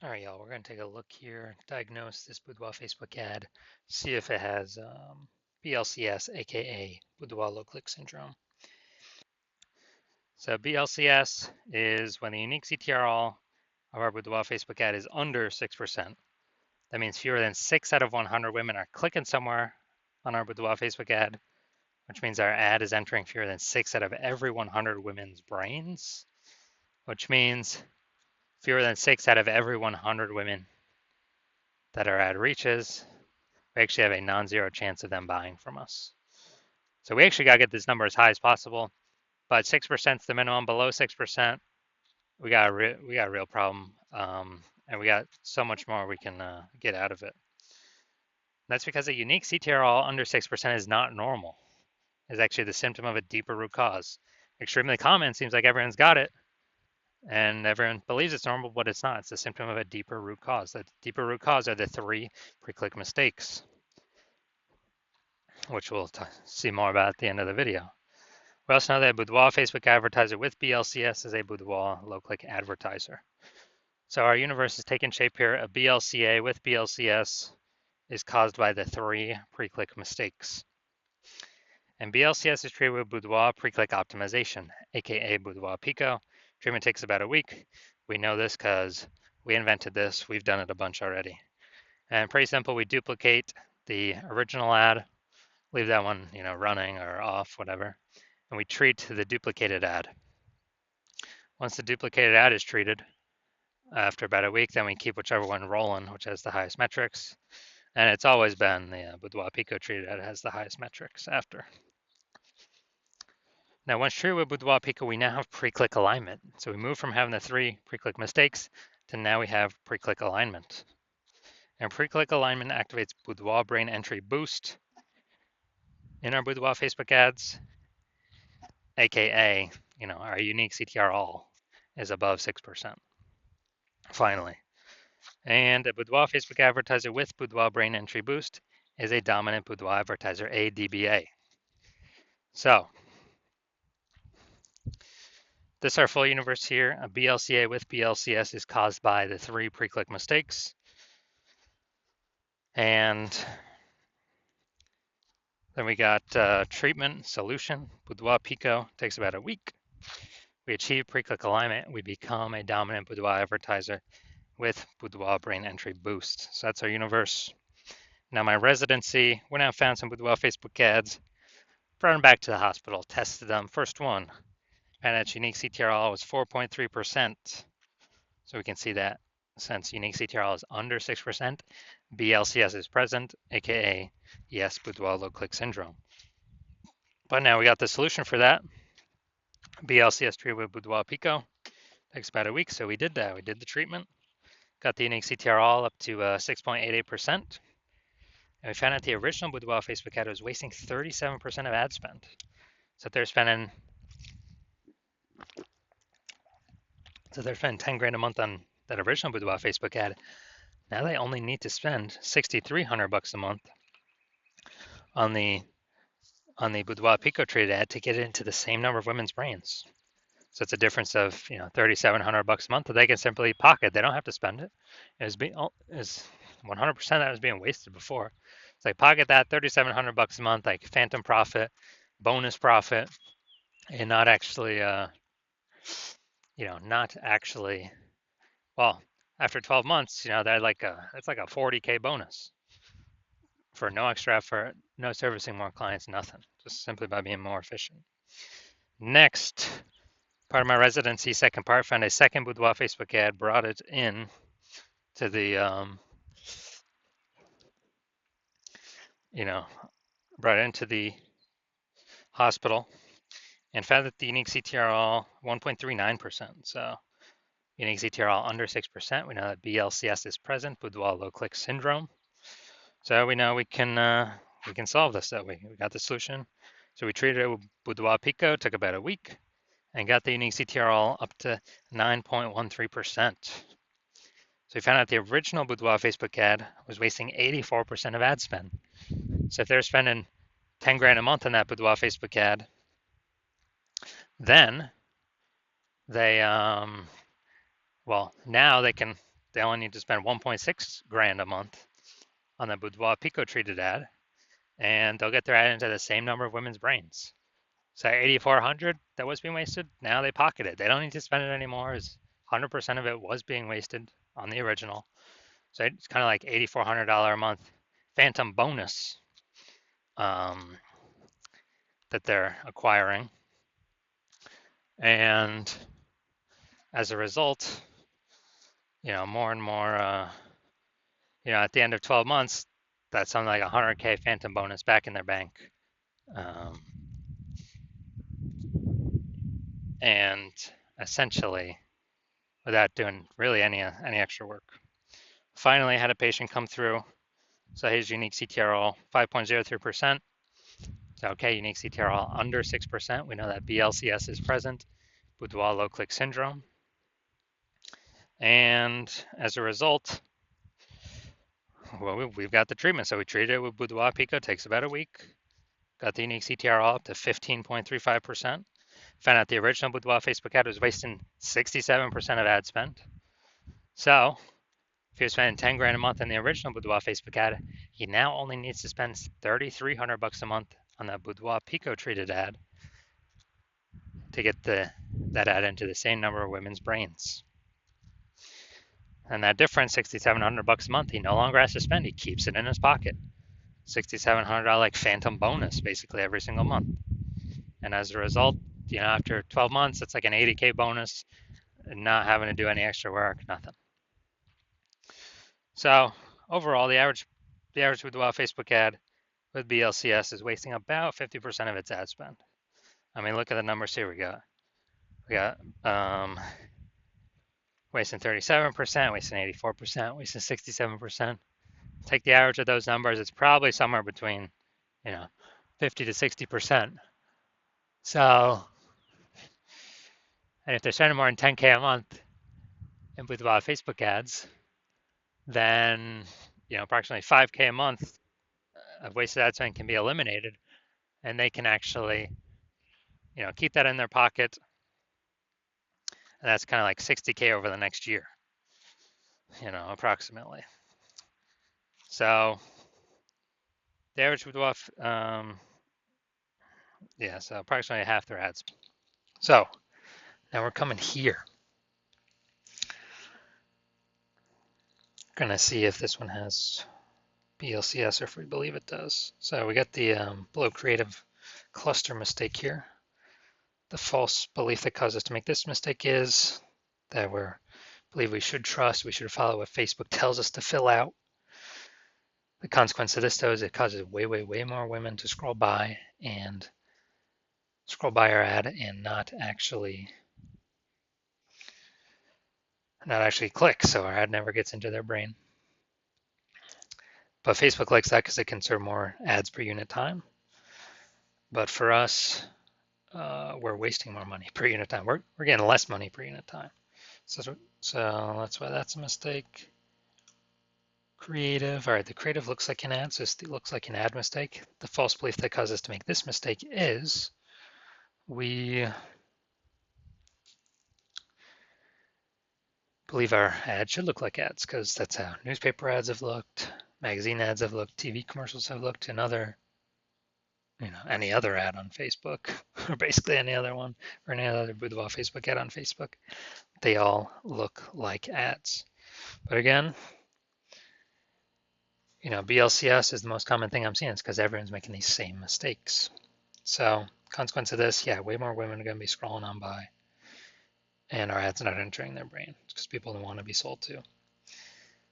All right, y'all, we're going to take a look here, diagnose this Boudoir Facebook ad, see if it has BLCS, aka Boudoir low click syndrome. So BLCS is when the unique CTRL of our Boudoir Facebook ad is under 6%. That means fewer than 6 out of 100 women are clicking somewhere on our Boudoir Facebook ad, which means our ad is entering fewer than 6 out of every 100 women's brains, which means fewer than 6 out of every 100 women that our ad reaches, we actually have a non-zero chance of them buying from us. So we actually got to get this number as high as possible, but 6% is the minimum. Below 6%, we got a real problem, and we got so much more we can get out of it. That's because a unique CTRL under 6% is not normal. It's actually the symptom of a deeper root cause. Extremely common, seems like everyone's got it, and everyone believes it's normal, but it's not. It's the symptom of a deeper root cause. The deeper root cause are the 3 pre-click mistakes, which we'll see more about at the end of the video. We also know that a Boudoir Facebook advertiser with BLCS is a Boudoir low-click advertiser. So our universe is taking shape here. A BLCA with BLCS is caused by the 3 pre-click mistakes. And BLCS is treated with Boudoir pre-click optimization, aka Boudoir Pico. Treatment takes about a week. We know this because we invented this. We've done it a bunch already. And pretty simple, we duplicate the original ad, leave that one, running or off, whatever, and we treat the duplicated ad. Once the duplicated ad is treated, after about a week, then we keep whichever one rolling, which has the highest metrics. And it's always been the Boudoir Pico treated ad has the highest metrics after. Now, once treated with Boudoir Pico, we now have pre-click alignment. So we move from having the 3 pre-click mistakes to now we have pre-click alignment. And pre-click alignment activates Boudoir brain entry boost in our Boudoir Facebook ads, aka, our unique CTR all is above 6%. Finally. And a Boudoir Facebook advertiser with Boudoir brain entry boost is a dominant Boudoir advertiser, a DBA. So this is our full universe here. A BLCA with BLCS is caused by the 3 pre-click mistakes. And then we got treatment, solution. Boudoir Pico takes about a week. We achieve pre-click alignment. We become a dominant Boudoir advertiser with Boudoir brain entry boost. So that's our universe. Now my residency, we now found some Boudoir Facebook ads, brought them back to the hospital, tested them. First one, and its unique CTRL was 4.3%. So we can see that since unique CTRL is under 6%, BLCS is present, aka yes, Boudoir low click syndrome. But now we got the solution for that. BLCS treated with Boudoir Pico. Takes about a week, so we did that. We did the treatment, got the unique CTRL up to 6.88%. And we found out the original Boudoir Facebook ad was wasting 37% of ad spend. So they're spending 10 grand a month on that original Boudoir Facebook ad. Now they only need to spend $6,300 a month on the Boudoir Pico treated ad to get it into the same number of women's brains. So it's a difference of $3,700 a month that they can simply pocket. They don't have to spend it. Is 100% that was being wasted before. It's like pocket that $3,700 a month, like phantom profit, bonus profit, and not actually well, after 12 months, they're it's like a 40K bonus for no extra effort, no servicing more clients, nothing, just simply by being more efficient. Next, part of my residency, second part, found a second Boudoir Facebook ad, brought it in to the, brought it into the hospital and found that the unique CTRL 1.39%. So unique CTRL under 6%. We know that BLCS is present, Boudoir low click syndrome. So we know we can solve this that way. We got the solution. So we treated it with Boudoir Pico, took about a week, and got the unique CTRL up to 9.13%. So we found out the original Boudoir Facebook ad was wasting 84% of ad spend. So if they're spending 10 grand a month on that Boudoir Facebook ad, then they now they can they only need to spend 1.6 grand a month on the Boudoir Pico treated ad, and they'll get their ad into the same number of women's brains. So 8,400 that was being wasted, now they pocket it. They don't need to spend it anymore. 100% of it was being wasted on the original. So it's kind of like $8,400 a month phantom bonus um, that they're acquiring. And as a result, more and more, at the end of 12 months, that's something like 100K phantom bonus back in their bank. And essentially, without doing really any extra work. Finally, I had a patient come through. So his unique CTRL 5.03%. So okay, unique CTRL under 6%. We know that BLCS is present, Boudoir low click syndrome. And as a result, well, we've got the treatment. So we treated it with Boudoir Pico. Takes about a week. Got the unique CTRL up to 15.35%. Found out the original Boudoir Facebook ad was wasting 67% of ad spend. So if you're spending 10 grand a month on the original Boudoir Facebook ad, he now only needs to spend 3,300 bucks a month on that Boudoir Pico treated ad to get that ad into the same number of women's brains. And that difference, 6,700 bucks a month, he no longer has to spend. He keeps it in his pocket. $6,700 like phantom bonus basically every single month. And as a result, after 12 months, it's like an 80K bonus, not having to do any extra work, nothing. So overall, the average Boudoir Facebook ad with BLCS is wasting about 50% of its ad spend. I mean, look at the numbers here. We got wasting 37%, wasting 84%, wasting 67%. Take the average of those numbers, it's probably somewhere between, 50 to 60%. So, and if they're spending more than 10K a month in Boudoir Facebook ads, then, approximately 5K a month of wasted ad spend can be eliminated, and they can actually, keep that in their pocket. And that's kind of like 60K over the next year, approximately. So the average Boudoir, so approximately half their ads. So now we're coming here. Gonna see if this one has BLCS or if we believe it does. So we got the below creative cluster mistake here. The false belief that caused us to make this mistake is that we believe we should follow what Facebook tells us to fill out. The consequence of this, though, is it causes way more women to scroll by our ad and not actually click, so our ad never gets into their brain. But Facebook likes that because it can serve more ads per unit time. But for us, we're wasting more money per unit time. We're getting less money per unit time. So that's why that's a mistake. Creative. All right, the creative looks like an ad, so it looks like an ad mistake. The false belief that caused us to make this mistake is we believe our ad should look like ads because that's how newspaper ads have looked, magazine ads have looked, TV commercials have looked, and any other ad on Facebook, or basically any other one, or any other Boudoir Facebook ad on Facebook. They all look like ads. But again, BLCS is the most common thing I'm seeing. It's because everyone's making these same mistakes. So consequence of this, way more women are going to be scrolling on by, and our ads not entering their brain because people don't want to be sold to.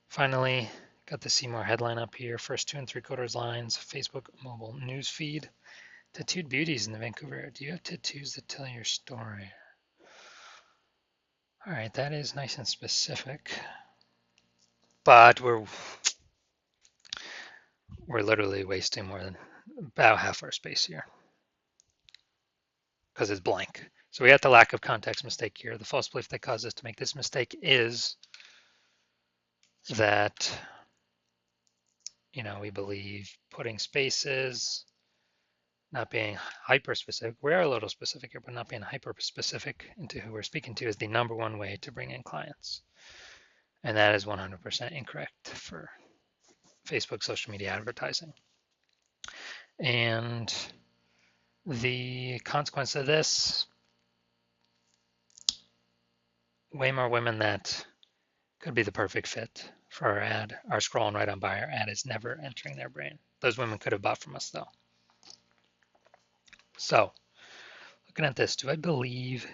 Finally, got the see more headline up here. First 2 3/4 lines, Facebook mobile news feed. Tattooed beauties in the Vancouver area. Do you have tattoos that tell your story? All right, that is nice and specific, but we're literally wasting more than about half our space here because it's blank. So we got the lack of context mistake here. The false belief that caused us to make this mistake is that, we believe putting spaces, not being hyper specific. We are a little specific here, but not being hyper specific into who we're speaking to is the number one way to bring in clients. And that is 100% incorrect for Facebook social media advertising. And the consequence of this, way more women that could be the perfect fit for our ad are scrolling right on by. Our ad is never entering their brain. Those women could have bought from us though. So looking at this, do we believe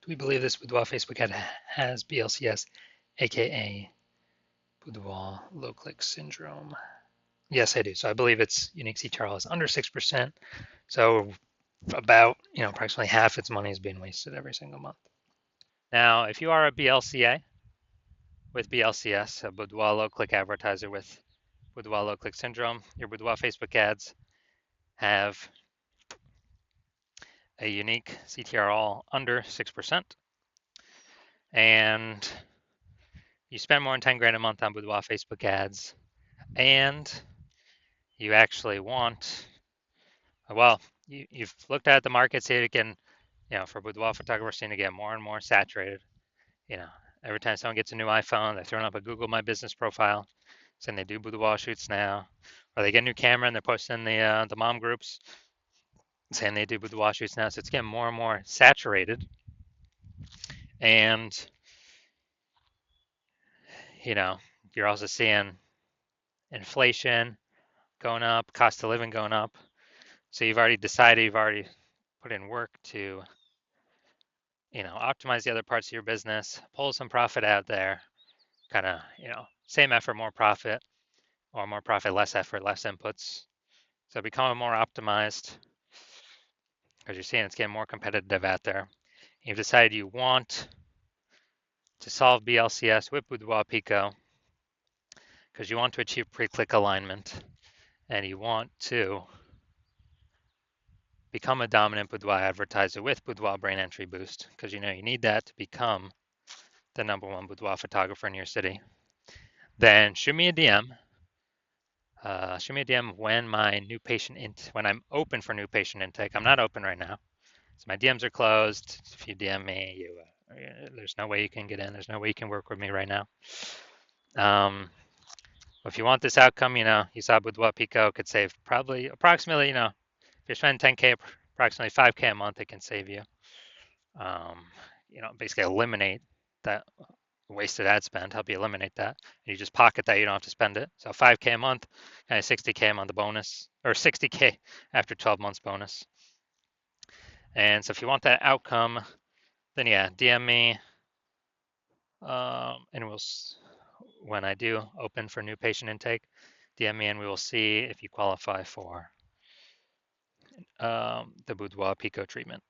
this Boudoir Facebook ad has BLCS, aka Boudoir low click syndrome? Yes, I do. So I believe its unique CTRL is under 6%. So about, approximately half its money is being wasted every single month. Now, if you are a BLCA with BLCS, a Boudoir low click advertiser with Boudoir low click syndrome, your Boudoir Facebook ads have a unique CTRL under 6%. And you spend more than 10 grand a month on Boudoir Facebook ads, and you actually want, well, you've looked at the market, see it can, for boudoir photographers, seem to get more and more saturated. Every time someone gets a new iPhone, they're throwing up a Google My Business profile, saying they do boudoir shoots now, or they get a new camera and they're posting the mom groups saying they do boudoir shoots now. So it's getting more and more saturated, and you're also seeing inflation going up, cost of living going up. So you've already decided, you've already put in work to, optimize the other parts of your business, pull some profit out there, kind of, same effort, more profit, or more profit, less effort, less inputs. So becoming more optimized because you're seeing it's getting more competitive out there. You've decided you want to solve BLCS with Boudoir Pico because you want to achieve pre-click alignment and you want to become a dominant Boudoir advertiser with Boudoir Brain Entry Boost because you need that to become the #1 boudoir photographer in your city. Then shoot me a DM. Shoot me a DM when I'm open for new patient intake. I'm not open right now, so my DMs are closed. If you DM me, there's no way you can get in. There's no way you can work with me right now. If you want this outcome, you saw Boudoir Pico could save probably approximately, if you're spending 10K, approximately 5K a month, it can save you. Basically eliminate that wasted ad spend, help you eliminate that. And you just pocket that, you don't have to spend it. So 5K a month, kind of 60K a month bonus, or 60K after 12 months bonus. And so if you want that outcome, then yeah, DM me. And when I do open for new patient intake, DM me and we will see if you qualify for the Boudoir Pico treatment.